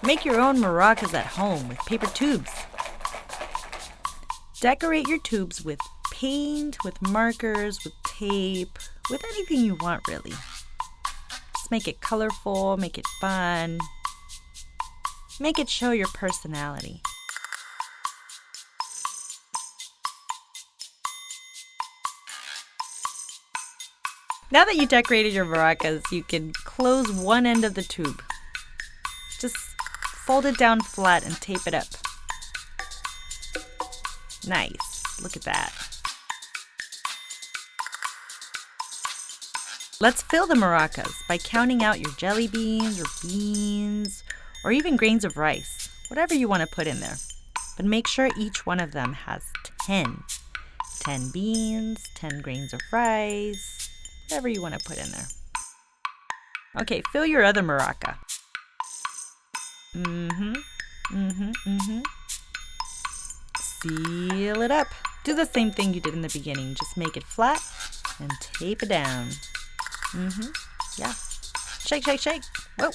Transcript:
Make your own maracas at home with paper tubes. Decorate your tubes with paint, with markers, with tape, with anything you want really. Just make it colorful, make it fun. Make it show your personality. Now that you decorated your maracas, you can close one end of the tube. Just fold it down flat and tape it up. Nice. Look at that. Let's fill the maracas by counting out your jelly beans or beans or even grains of rice, whatever you want to put in there. But make sure each one of them has 10. 10 beans, 10 grains of rice, whatever you want to put in there. Okay, fill your other maraca. Seal it up. Do the same thing you did in the beginning. Just make it flat and tape it down. Yeah. Shake, shake, shake. Whoa.